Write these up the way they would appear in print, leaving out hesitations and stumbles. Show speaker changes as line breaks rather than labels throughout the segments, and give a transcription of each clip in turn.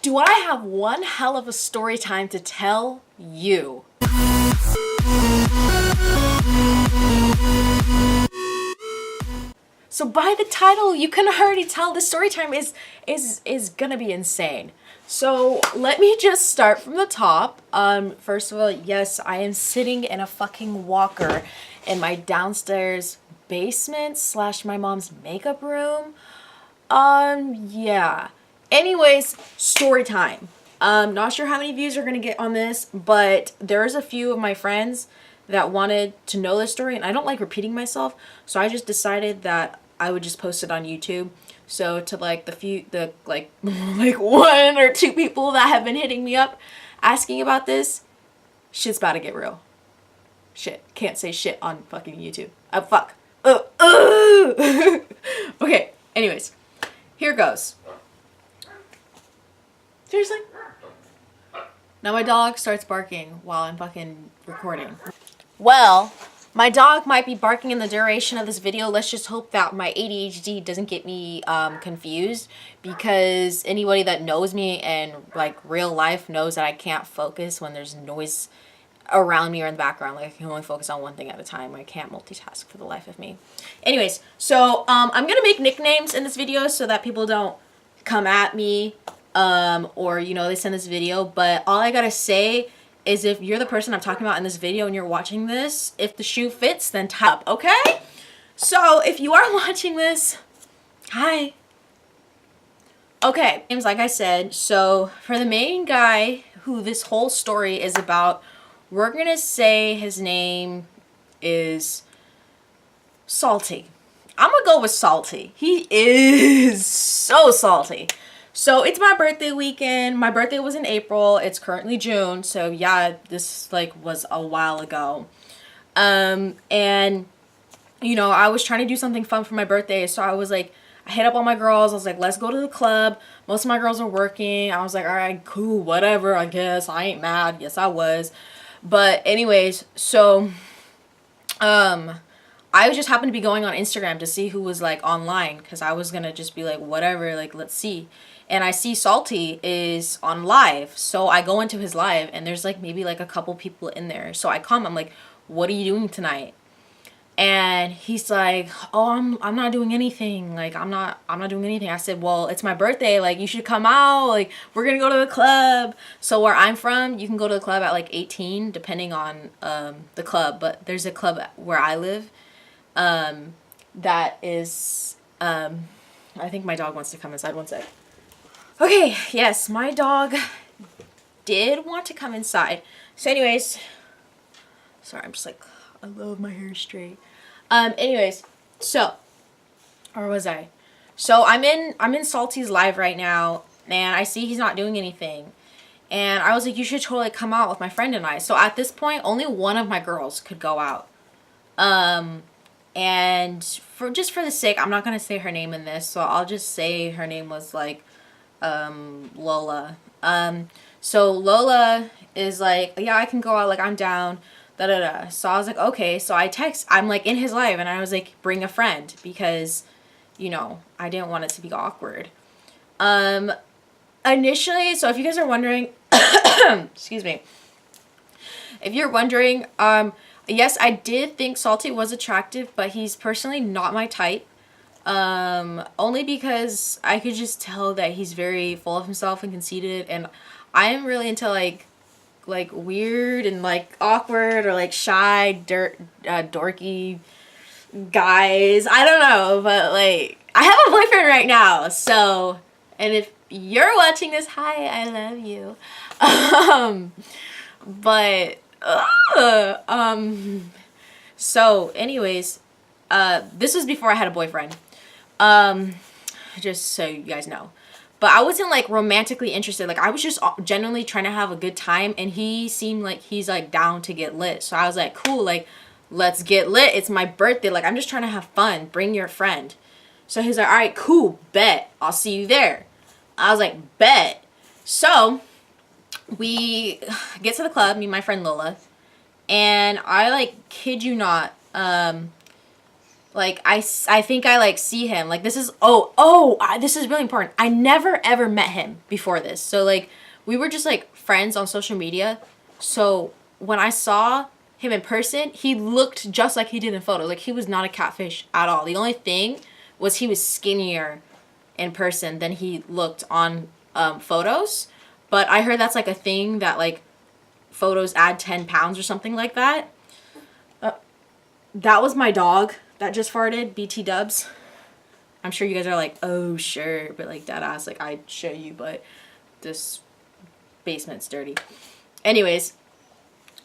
Do I have one hell of a story time to tell you? So by the title, you can already tell the story time is gonna be insane. So let me just start from the top. First of all, yes, I am sitting in a fucking walker in my downstairs basement / my mom's makeup room. Yeah. Anyways, story time. Not sure how many views are gonna get on this, but there's a few of my friends that wanted to know this story, and I don't like repeating myself, so I just decided that I would just post it on YouTube. So to like like 1 or 2 people that have been hitting me up asking about this, shit's about to get real. Shit, can't say shit on fucking YouTube. Fuck. Okay, anyways, here goes. Seriously? Now my dog starts barking while I'm fucking recording. Well, my dog might be barking in the duration of this video. Let's just hope that my ADHD doesn't get me confused, because anybody that knows me in like real life knows that I can't focus when there's noise around me or in the background. Like I can only focus on one thing at a time. I can't multitask for the life of me. Anyways, so I'm gonna make nicknames in this video so that people don't come at me or you know, they send this video. But all I gotta say is, if you're the person I'm talking about in this video and you're watching this, if the shoe fits, then tie up, okay? So if you are watching this, hi. Okay, names like I said. So for the main guy who this whole story is about, we're gonna say his name is Salty. I'm gonna go with Salty. He is so salty. So it's my birthday weekend. My birthday was in April. It's currently June. So yeah, this like was a while ago. And you know, I was trying to do something fun for my birthday. So I was like, I hit up all my girls. I was like, let's go to the club. Most of my girls are working. I was like, all right, cool, whatever, I guess. I ain't mad. Yes, I was. But anyways, so I just happened to be going on Instagram to see who was like online, because I was gonna just be like, whatever, like let's see. And I see Salty is on live, so I go into his live and there's like maybe like a couple people in there. So I come, I'm like, what are you doing tonight? And he's like, oh, I'm not doing anything. Like I'm not doing anything. I said, well, it's my birthday. Like you should come out. Like we're gonna go to the club. So where I'm from, you can go to the club at like 18, depending on the club. But there's a club where I live that is I think my dog wants to come inside. One sec. Okay, yes, my dog did want to come inside. So anyways, sorry, I'm just like, I love my hair straight. Anyways, so where was I? So I'm in Salty's live right now, and I see he's not doing anything. And I was like, you should totally come out with my friend and I. So at this point, only one of my girls could go out. And for the sake, I'm not gonna say her name in this, so I'll just say her name was like Lola. So Lola is like, yeah, I can go out, like I'm down, da da da. So I was like, okay. So I'm like in his live, and I was like, bring a friend, because you know, I didn't want it to be awkward. Initially, so if you guys are wondering, excuse me, if you're wondering, yes, I did think Salty was attractive, but he's personally not my type. Only because I could just tell that he's very full of himself and conceited, and I am really into like weird and like awkward or like shy, dorky guys. I don't know, but like I have a boyfriend right now, so, and if you're watching this, hi, I love you. But so anyways, this was before I had a boyfriend. Just so you guys know. But I wasn't like romantically interested. Like I was just genuinely trying to have a good time, and he seemed like he's like down to get lit. So I was like, cool, like let's get lit. It's my birthday. Like I'm just trying to have fun. Bring your friend. So he's like, all right, cool, bet. I'll see you there. I was like, bet. So we get to the club, me and my friend Lola, and I like kid you not, Like, I think I, like, see him. Like, this is, this is really important. I never, ever met him before this. So, like, we were just, like, friends on social media. So, when I saw him in person, he looked just like he did in photos. Like, he was not a catfish at all. The only thing was he was skinnier in person than he looked on photos. But I heard that's, like, a thing that, like, photos add 10 pounds or something like that. That was my dog that just farted, BT dubs. I'm sure you guys are like, oh, sure. But, like, dead ass, like, I'd show you, but this basement's dirty. Anyways,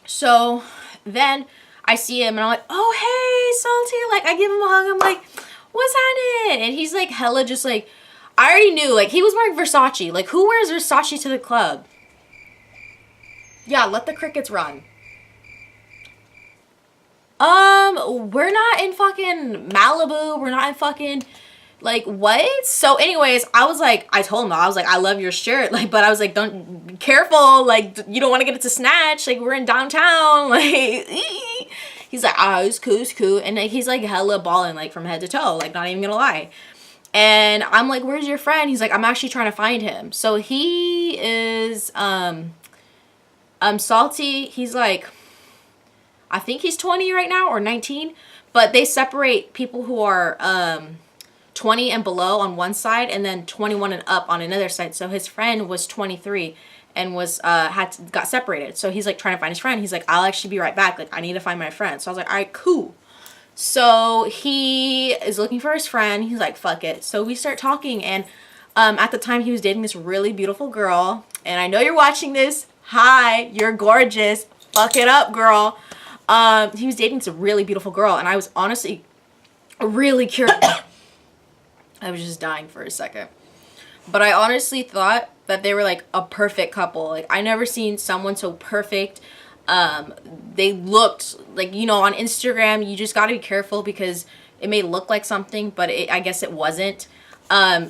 so then I see him and I'm like, oh, hey, Salty. Like, I give him a hug. I'm like, what's happening? And he's, like, hella just, like, I already knew. Like, he was wearing Versace. Like, who wears Versace to the club? Yeah, let the crickets run. We're not in fucking Malibu. We're not in fucking, like, what? So anyways, I was like, I told him, I was like, I love your shirt. Like, but I was like, don't, be careful. Like, you don't want to get it to snatch. Like, we're in downtown. Like, he's like, oh, it's cool, it's cool. And like, he's like hella balling, like, from head to toe. Like, not even gonna lie. And I'm like, where's your friend? He's like, I'm actually trying to find him. So he is, Salty. He's like, I think he's 20 right now or 19, but they separate people who are 20 and below on one side and then 21 and up on another side. So his friend was 23 and was got separated. So he's like trying to find his friend. He's like, I'll actually be right back. Like, I need to find my friend. So I was like, all right, cool. So he is looking for his friend. He's like, fuck it. So we start talking, and at the time he was dating this really beautiful girl. And I know you're watching this. Hi, you're gorgeous. Fuck it up, girl. He was dating this really beautiful girl, and I was honestly really curious. I was just dying for a second. But I honestly thought that they were like a perfect couple. Like, I never seen someone so perfect. They looked like, you know, on Instagram, you just gotta be careful because it may look like something, but I guess it wasn't.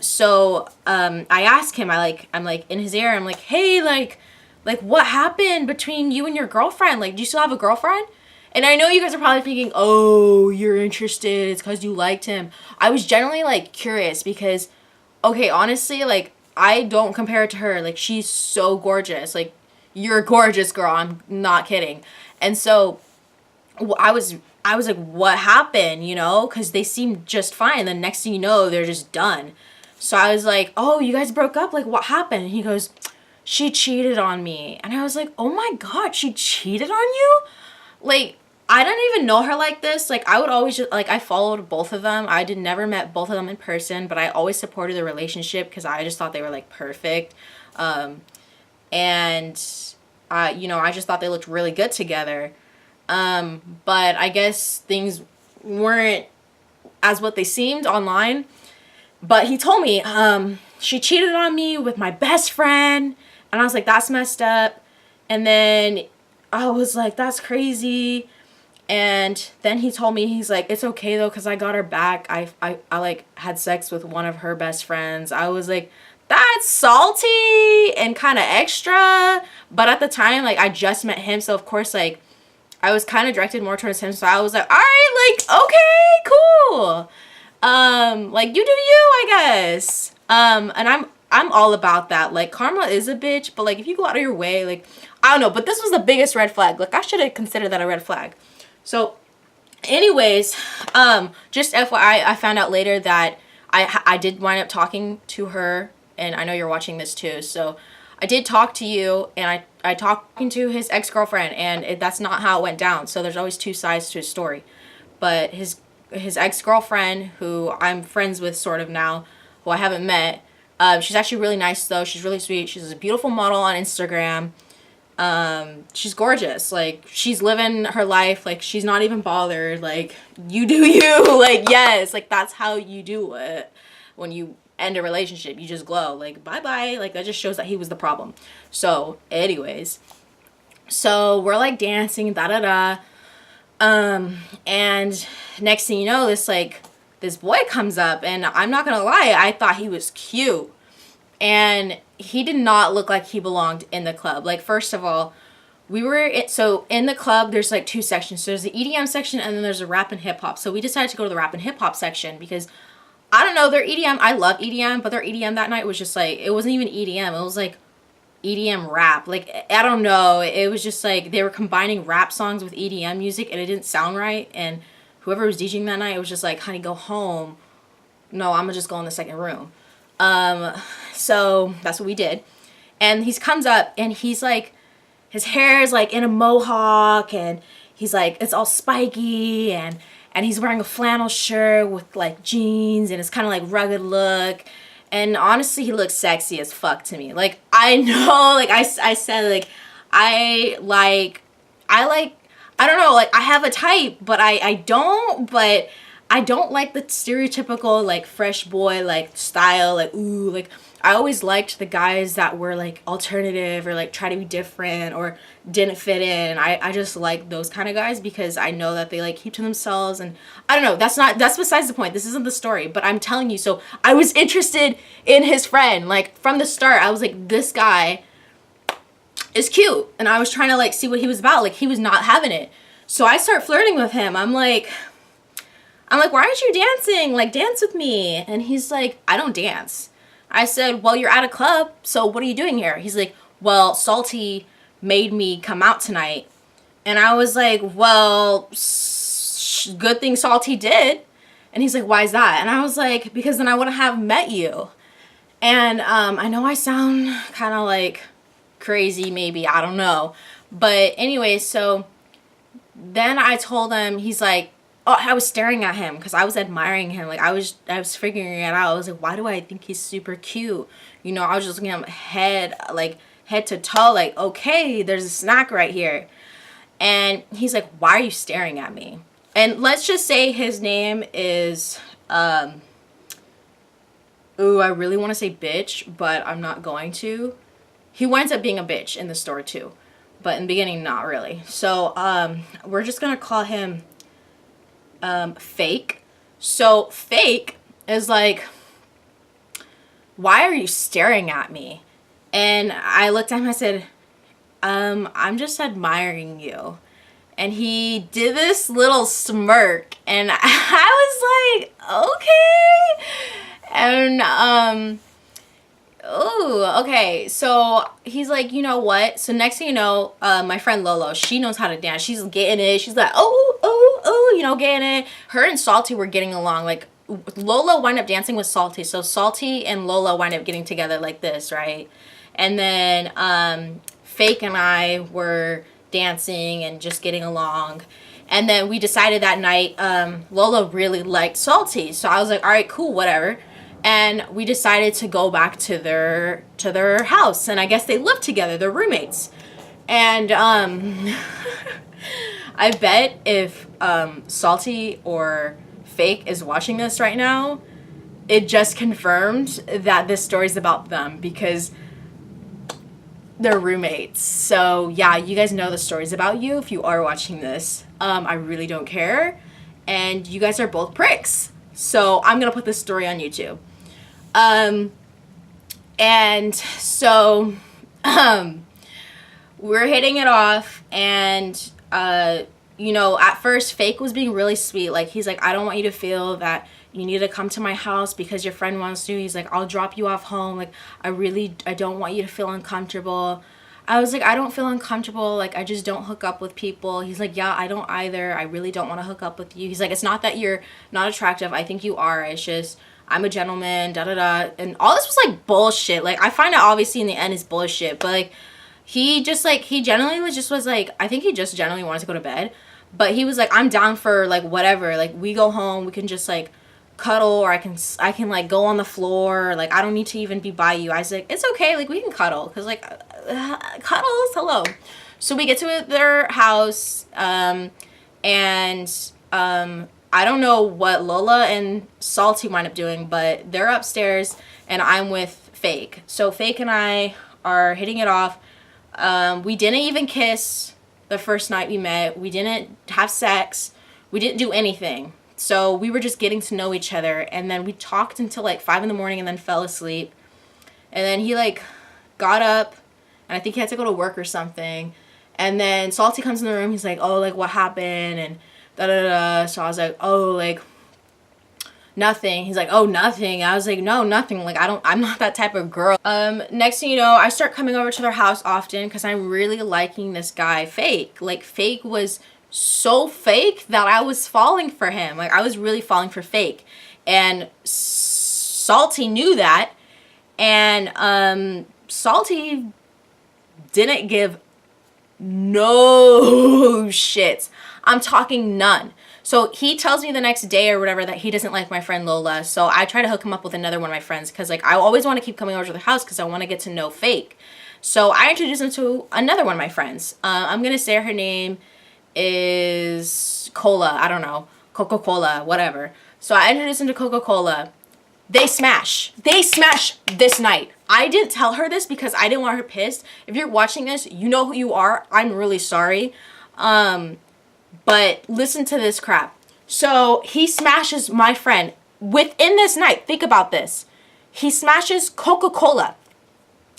So I asked him, I'm like in his ear, I'm like, hey, like what happened between you and your girlfriend? Like, do you still have a girlfriend? And I know you guys are probably thinking, oh, you're interested. It's because you liked him. I was generally, like, curious because, okay, honestly, like, I don't compare it to her. Like, she's so gorgeous. Like, you're a gorgeous girl. I'm not kidding. And so I was like, what happened, you know? Because they seemed just fine. The next thing you know, they're just done. So I was like, oh, you guys broke up? Like, what happened? And he goes, she cheated on me. And I was like, oh, my God, she cheated on you? Like, I don't even know her like this. Like, I would always just, like, I followed both of them. I never met both of them in person, but I always supported the relationship because I just thought they were, like, perfect. And, you know, I just thought they looked really good together. But I guess things weren't as what they seemed online. But he told me, she cheated on me with my best friend. And I was like, that's messed up. And then I was like, that's crazy. And then he told me, he's like, it's okay though, because I got her back. I like had sex with one of her best friends. I was like, that's salty and kind of extra. But at the time, like, I just met him. So of course, like, I was kind of directed more towards him. So I was like, all right, like, okay, cool. Like, you do you, I guess. And I'm all about that. Like, karma is a bitch, but like, if you go out of your way, like, I don't know, but this was the biggest red flag. Like, I should have considered that a red flag. So anyways, just FYI, I found out later that I did wind up talking to her, and I know you're watching this too. So I did talk to you, and I talking to his ex-girlfriend, and that's not how it went down. So there's always two sides to a story. But his ex-girlfriend, who I'm friends with sort of now, who I haven't met, she's actually really nice though. She's really sweet. She's a beautiful model on Instagram. She's gorgeous. Like, she's living her life. Like, she's not even bothered. Like, you do you. Like, yes. Like, that's how you do it when you end a relationship. You just glow. Like, bye-bye. Like, that just shows that he was the problem. So, anyways. So, we're, like, dancing, da-da-da. And next thing you know, this boy comes up. And I'm not gonna lie, I thought he was cute. And he did not look like he belonged in the club. Like, first of all, we were so in the club there's like two sections. So there's the EDM section and then there's a rap and hip hop. So we decided to go to the rap and hip hop section because I don't know, their EDM, I love EDM, but their EDM that night was just like, it wasn't even EDM, it was like EDM rap. Like, I don't know, it was just like they were combining rap songs with EDM music and it didn't sound right. And whoever was DJing that night, it was just like, honey, go home. No, I'm gonna just go in the second room. So that's what we did. And he comes up and he's like, his hair is like in a mohawk and he's like, it's all spiky and he's wearing a flannel shirt with like jeans and it's kind of like rugged look. And honestly, he looks sexy as fuck to me. Like, I know, like I said, like, I don't know, like I have a type, but I don't like the stereotypical like fresh boy like style, like ooh, like I always liked the guys that were like alternative or like try to be different or didn't fit in. I just like those kind of guys because I know that they like keep to themselves. And I don't know, that's besides the point. This isn't the story, but I'm telling you. So I was interested in his friend, like from the start. I was like, this guy is cute, and I was trying to like see what he was about. Like, he was not having it. So I start flirting with him. I'm like, why aren't you dancing? Like, dance with me. And he's like, I don't dance. I said, well, you're at a club, so what are you doing here? He's like, well, Salty made me come out tonight. And I was like, well, good thing Salty did. And he's like, why is that? And I was like, because then I wouldn't have met you. And I know I sound kind of like crazy, maybe, I don't know. But anyway, so then I told him, he's like, oh, I was staring at him because I was admiring him. Like, I was figuring it out. I was like, why do I think he's super cute? You know, I was just looking at him head to toe, like, okay, there's a snack right here. And he's like, why are you staring at me? And let's just say his name is, ooh, I really want to say bitch, but I'm not going to. He winds up being a bitch in the store too, but in the beginning, not really. So, we're just going to call him Fake. So Fake is like, why are you staring at me? And I looked at him, I said, I'm just admiring you. And he did this little smirk and I was like, okay. And oh, okay. So he's like, you know what? So next thing you know, my friend Lolo, she knows how to dance. She's getting it. She's like, oh, you know, getting it. Her and Salty were getting along. Like, Lola wound up dancing with Salty. So Salty and Lola wound up getting together like this, right? And then Fake and I were dancing and just getting along. And then we decided that night, Lola really liked Salty. So I was like, all right, cool, whatever. And we decided to go back to their house. And I guess they lived together. They're roommates. And I bet if Salty or Fake is watching this right now, it just confirmed that this story's about them because they're roommates. So yeah, you guys know the story's about you if you are watching this. I really don't care. And you guys are both pricks. So I'm going to put this story on YouTube. And so we're hitting it off and you know, at first Fake was being really sweet. Like, he's like, I don't want you to feel that you need to come to my house because your friend wants to. He's like, I'll drop you off home. Like, I don't want you to feel uncomfortable. I was like, I don't feel uncomfortable. Like, I just don't hook up with people. He's like, yeah, I don't either. I really don't want to hook up with you. He's like, it's not that you're not attractive. I think you are. It's just, I'm a gentleman, da-da-da. And all this was like bullshit. Like, I find out obviously in the end is bullshit. But like, he generally was like, I think he just generally wanted to go to bed. But he was like, I'm down for like whatever. Like, we go home, we can just like cuddle, or I can like go on the floor. Like, I don't need to even be by you. I was like, it's okay. Like, we can cuddle. Because like, cuddles, hello. So we get to their house. And I don't know what Lola and Salty wind up doing, but they're upstairs and I'm with Fake. So Fake and I are hitting it off. We didn't even kiss the first night we met. We didn't have sex. We didn't do anything. So we were just getting to know each other. And then we talked until like 5 in the morning and then fell asleep. And then he like got up and I think he had to go to work or something. And then Salty comes in the room. He's like, oh, like, what happened? And da-da-da. So I was like, oh, like, nothing. He's like, oh, nothing. I was like, no, nothing. Like, I'm not that type of girl. Next thing you know, I start coming over to their house often because I'm really liking this guy, Fake. Like, Fake was so fake that I was falling for him. Like, I was really falling for Fake. And Salty knew that. And Salty didn't give no shits. I'm talking none. So he tells me the next day or whatever that he doesn't like my friend Lola. So I try to hook him up with another one of my friends because, like, I always want to keep coming over to the house because I want to get to know Fake. So I introduced him to another one of my friends. I'm going to say her name is Cola. I don't know. Coca-Cola, whatever. So I introduced him to Coca-Cola. They smash. They smash this night. I didn't tell her this because I didn't want her pissed. If you're watching this, you know who you are. I'm really sorry. But listen to this crap. So he smashes my friend within this night. Think about this. He smashes Coca-Cola.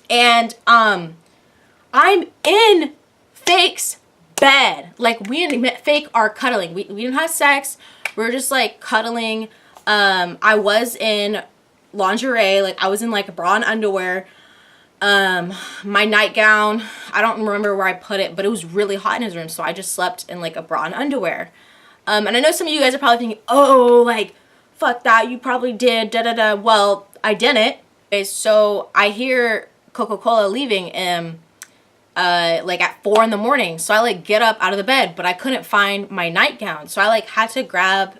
And I'm in Fake's bed. Like, we and Fake are cuddling. We didn't have sex. We were just like cuddling. I was in lingerie. Like, I was in like bra and underwear. My nightgown, I don't remember where I put it, but it was really hot in his room, so I just slept in like a bra and underwear. And I know some of you guys are probably thinking, oh, like, fuck that, you probably did, da-da-da. Well, I didn't. Okay, so I hear Coca-Cola leaving like at 4 in the morning, so I like get up out of the bed, but I couldn't find my nightgown, so I like had to grab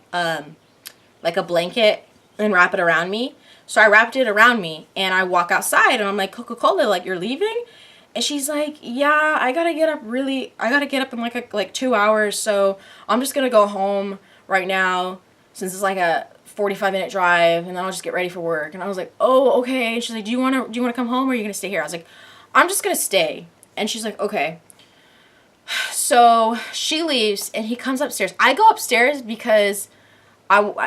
like a blanket and wrap it around me. So I wrapped it around me and I walk outside and I'm like, Coca-Cola, like, you're leaving? And she's like, yeah, I gotta get up in like 2 hours, so I'm just gonna go home right now since it's like a 45-minute drive, and then I'll just get ready for work. And I was like, oh, okay. And she's like, do you wanna come home, or are you gonna stay here? I was like, I'm just gonna stay. And she's like, okay. So she leaves and he comes upstairs. I go upstairs because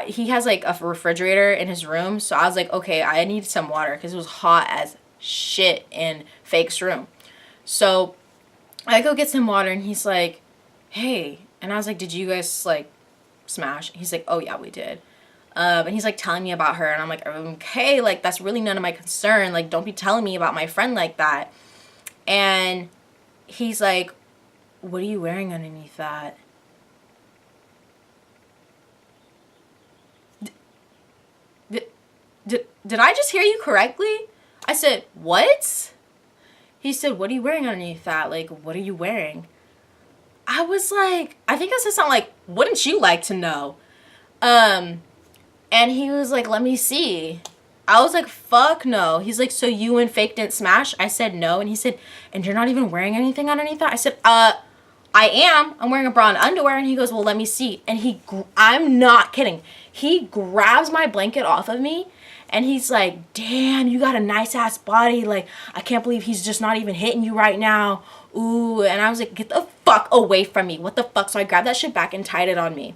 he has like a refrigerator in his room, so I was like, okay, I need some water because it was hot as shit in Fake's room. So I go get some water and he's like, hey. And I was like, did you guys like smash? He's like, oh yeah, we did. And he's like telling me about her, and I'm like, okay, like, that's really none of my concern. Like, don't be telling me about my friend like that. And he's like, what are you wearing underneath that? Did I just hear you correctly? I said, what? He said, what are you wearing underneath that? Like, what are you wearing? I was like, I think I said something like, wouldn't you like to know? And he was like, let me see. I was like, fuck no. He's like, so you and Fake didn't smash? I said no. And he said, and you're not even wearing anything underneath that? I said, I am. I'm wearing a bra and underwear. And he goes, well, let me see. And I'm not kidding. He grabs my blanket off of me. And he's like, damn, you got a nice ass body. Like, I can't believe he's just not even hitting you right now. Ooh. And I was like, get the fuck away from me. What the fuck? So I grabbed that shit back and tied it on me.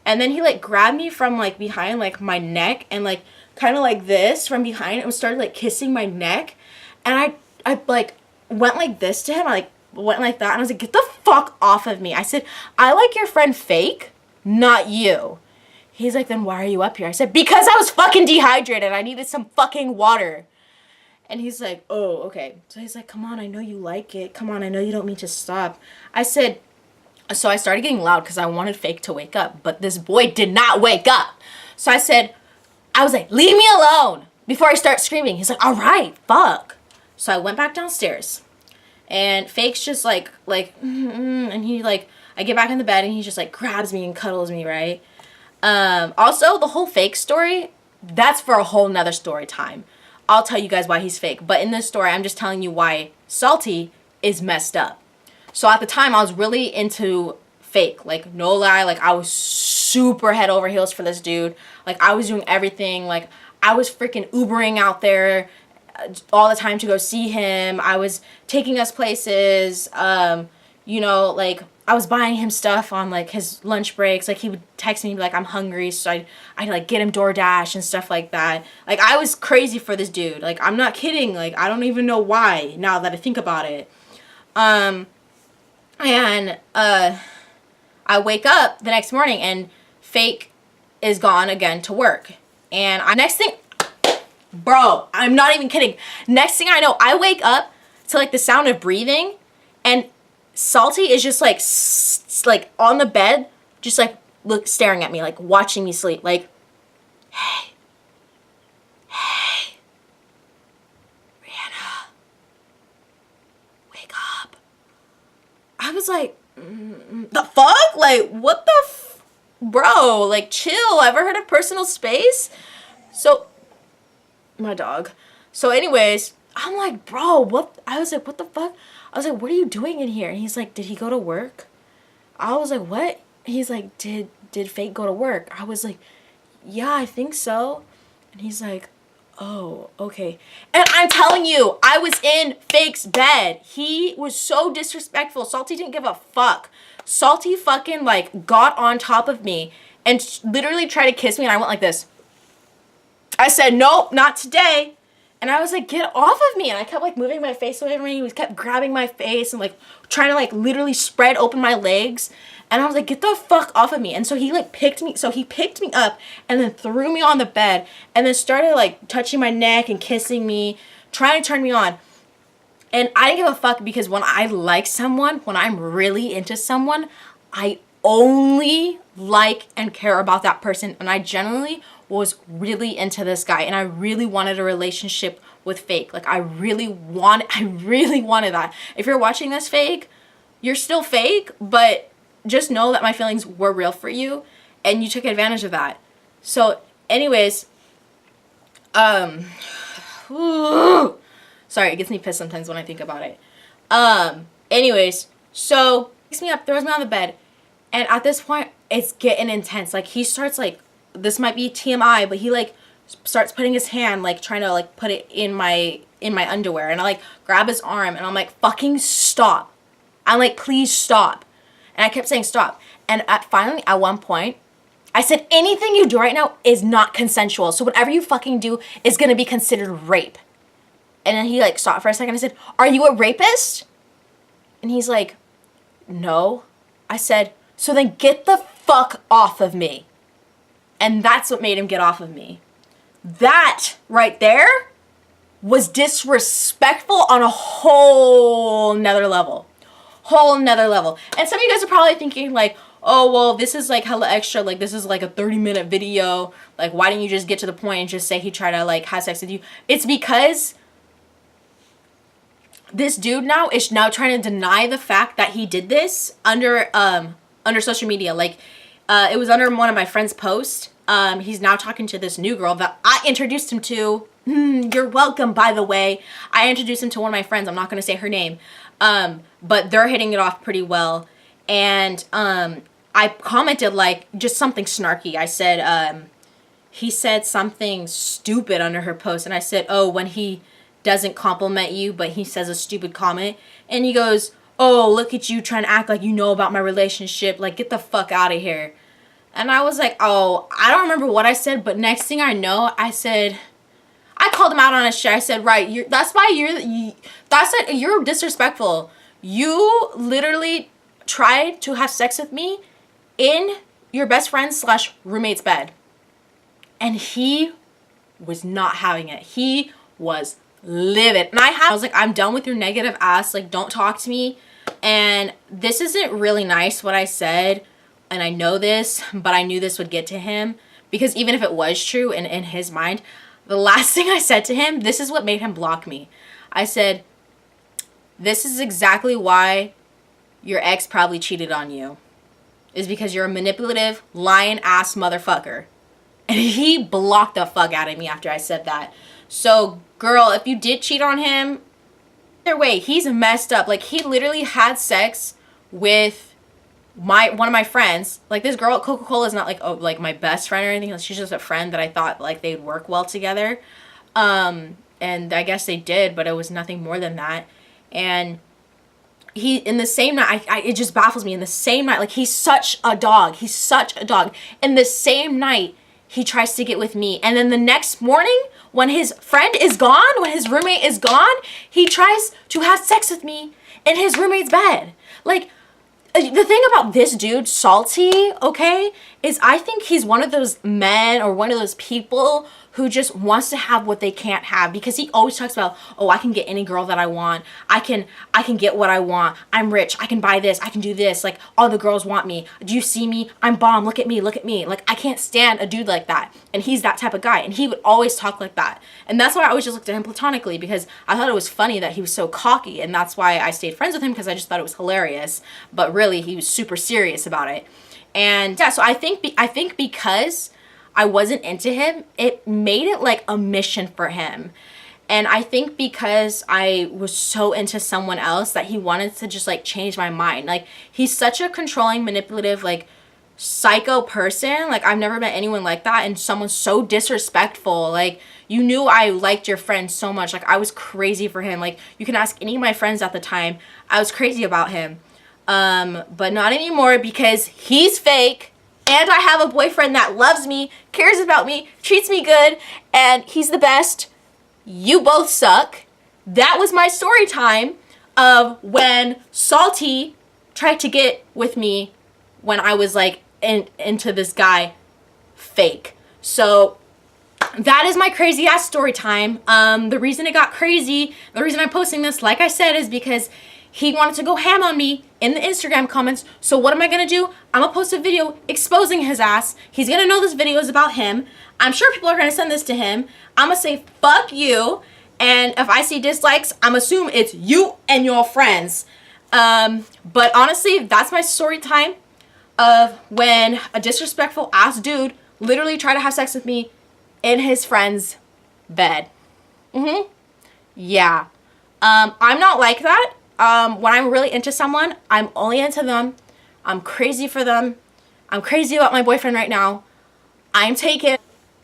And then he like grabbed me from like behind like my neck and like kind of like this from behind and started like kissing my neck. And I like went like this to him. I like went like that. And I was like, get the fuck off of me. I said, I like your friend Fake, not you. He's like, then why are you up here? I said, because I was fucking dehydrated. I needed some fucking water. And he's like, oh, okay. So he's like, come on, I know you like it. Come on, I know you don't mean to stop. I said, so I started getting loud because I wanted Fake to wake up. But this boy did not wake up. So I was like, leave me alone before I start screaming. He's like, all right, fuck. So I went back downstairs. And Fake's just like, and he like, I get back in the bed and he just like grabs me and cuddles me, right? Also, the whole Fake story, that's for a whole nother story time. I'll tell you guys why he's fake. But in this story, I'm just telling you why Salty is messed up. So at the time, I was really into Fake. Like, no lie, like, I was super head over heels for this dude. Like, I was doing everything. Like, I was freaking Ubering out there all the time to go see him. I was taking us places. You know, like, I was buying him stuff on like his lunch breaks. Like, he would text me and be like, I'm hungry, so I'd like get him DoorDash and stuff like that. Like, I was crazy for this dude. Like, I'm not kidding. Like, I don't even know why now that I think about it. And I wake up the next morning and Fake is gone again to work. And next thing, bro, I'm not even kidding. Next thing I know, I wake up to like the sound of breathing, and Salty is just like on the bed, just like staring at me, like watching me sleep, like, hey, Rihanna, wake up. I was like, the fuck? Like, what the bro, like, chill. Ever heard of personal space? So, my dog. So anyways, I'm like, bro, what? I was like, what the fuck? I was like, what are you doing in here? And he's like, did he go to work? I was like, what? He's like, did Fake go to work? I was like, yeah, I think so. And he's like, oh, okay. And I'm telling you, I was in Fake's bed. He was so disrespectful. Salty didn't give a fuck. Salty fucking like got on top of me and literally tried to kiss me, and I went like this. I said, nope, not today. And I was like, get off of me. And I kept like moving my face away from me. He was kept grabbing my face and like trying to like literally spread open my legs. And I was like, get the fuck off of me. And so he like picked me. So he picked me up and then threw me on the bed and then started like touching my neck and kissing me, trying to turn me on. And I didn't give a fuck, because when I like someone, when I'm really into someone, I only like and care about that person. And I generally was really into this guy, and I really wanted a relationship with Fake. Like, I really wanted that. If you're watching this, Fake, you're still fake, but just know that my feelings were real for you, and you took advantage of that. So anyways, sorry, it gets me pissed sometimes when I think about it. Anyways, so picks me up, throws me on the bed, and at this point, it's getting intense. Like, he starts like, this might be TMI, but he like starts putting his hand, like trying to like put it in my underwear, and I like grab his arm, and I'm like, fucking stop. I'm like, please stop. And I kept saying stop. And finally, at one point, I said, anything you do right now is not consensual. So whatever you fucking do is gonna be considered rape. And then he like stopped for a second. I said, are you a rapist? And he's like, no. I said, so then get the fuck off of me. And that's what made him get off of me. That right there was disrespectful on a whole nother level. And some of you guys are probably thinking like, oh, well, this is like hella extra. Like, this is like a 30-minute video. Like, why didn't you just get to the point and just say he tried to like have sex with you? It's because this dude now is now trying to deny the fact that he did this under social media. Like, it was under one of my friend's posts. He's now talking to this new girl that I introduced him to. You're welcome, by the way. I introduced him to one of my friends. I'm not going to say her name. But they're hitting it off pretty well. And I commented like just something snarky. I said, he said something stupid under her post. And I said, oh, when he doesn't compliment you, but he says a stupid comment. And he goes, oh, look at you trying to act like you know about my relationship. Like, get the fuck out of here. And I was like, oh, I don't remember what I said, but next thing I know, I called him out on his shit. I said, right, you're disrespectful. You literally tried to have sex with me in your best friend's / roommate's bed. And he was not having it. He was livid. And I was like, I'm done with your negative ass. Like, don't talk to me. And this isn't really nice what I said. And I know this, but I knew this would get to him, because even if it was true in his mind, the last thing I said to him, this is what made him block me. I said, this is exactly why your ex probably cheated on you, is because you're a manipulative, lying ass motherfucker. And he blocked the fuck out of me after I said that. So girl, if you did cheat on him, either way, he's messed up. Like, he literally had sex with one of my friends. Like, this girl at Coca-Cola is not like, oh, like my best friend or anything. She's just a friend that I thought like they'd work well together. And I guess they did, but it was nothing more than that. And he, in the same night, it just baffles me. In the same night, like, he's such a dog. In the same night, he tries to get with me. And then the next morning, when his friend is gone, when his roommate is gone, he tries to have sex with me in his roommate's bed. Like, the thing about this dude, Salty, okay, is I think he's one of those men or one of those people who just wants to have what they can't have, because he always talks about, oh, I can get any girl that I want. I can get what I want. I'm rich. I can buy this. I can do this. Like, all the girls want me. Do you see me? I'm bomb. Look at me. Look at me. Like, I can't stand a dude like that. And he's that type of guy. And he would always talk like that. And that's why I always just looked at him platonically, because I thought it was funny that he was so cocky. And that's why I stayed friends with him, because I just thought it was hilarious. But really, he was super serious about it. And yeah, so I think because I wasn't into him, it made it like a mission for him. And I think because I was so into someone else that he wanted to just like change my mind. Like, he's such a controlling, manipulative, like psycho person. Like, I've never met anyone like that, and someone so disrespectful. Like, you knew I liked your friend so much. Like, I was crazy for him. Like, you can ask any of my friends at the time. I was crazy about him. But not anymore, because he's fake. And I have a boyfriend that loves me, cares about me, treats me good, and he's the best. You both suck. That was my story time of when Salty tried to get with me when I was like into this guy, fake. So that is my crazy ass story time. The reason it got crazy, the reason I'm posting this, like I said, is because he wanted to go ham on me in the Instagram comments. So what am I gonna do? I'm gonna post a video exposing his ass. He's gonna know this video is about him. I'm sure people are gonna send this to him. I'm gonna say, fuck you. And if I see dislikes, I'm assuming it's you and your friends. But honestly, that's my story time of when a disrespectful ass dude literally tried to have sex with me in his friend's bed. Yeah. I'm not like that. When I'm really into someone, I'm only into them. I'm crazy for them. I'm crazy about my boyfriend right now. I'm taken,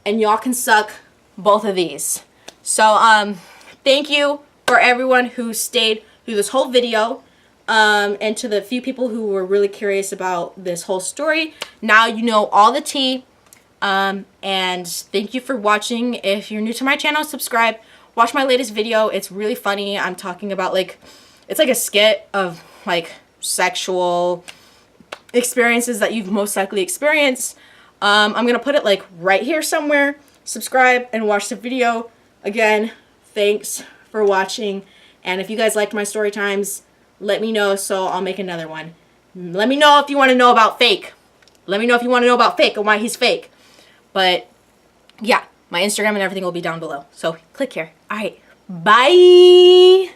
and y'all can suck both of these. So, thank you for everyone who stayed through this whole video. And to the few people who were really curious about this whole story, now you know all the tea. And thank you for watching. If you're new to my channel, subscribe. Watch my latest video. It's really funny. I'm talking about like, it's like a skit of like sexual experiences that you've most likely experienced. I'm going to put it like right here somewhere. Subscribe and watch the video. Again, thanks for watching. And if you guys liked my story times, let me know so I'll make another one. Let me know if you want to know about fake. Let me know if you want to know about fake and why he's fake. But yeah, my Instagram and everything will be down below. So click here. All right. Bye.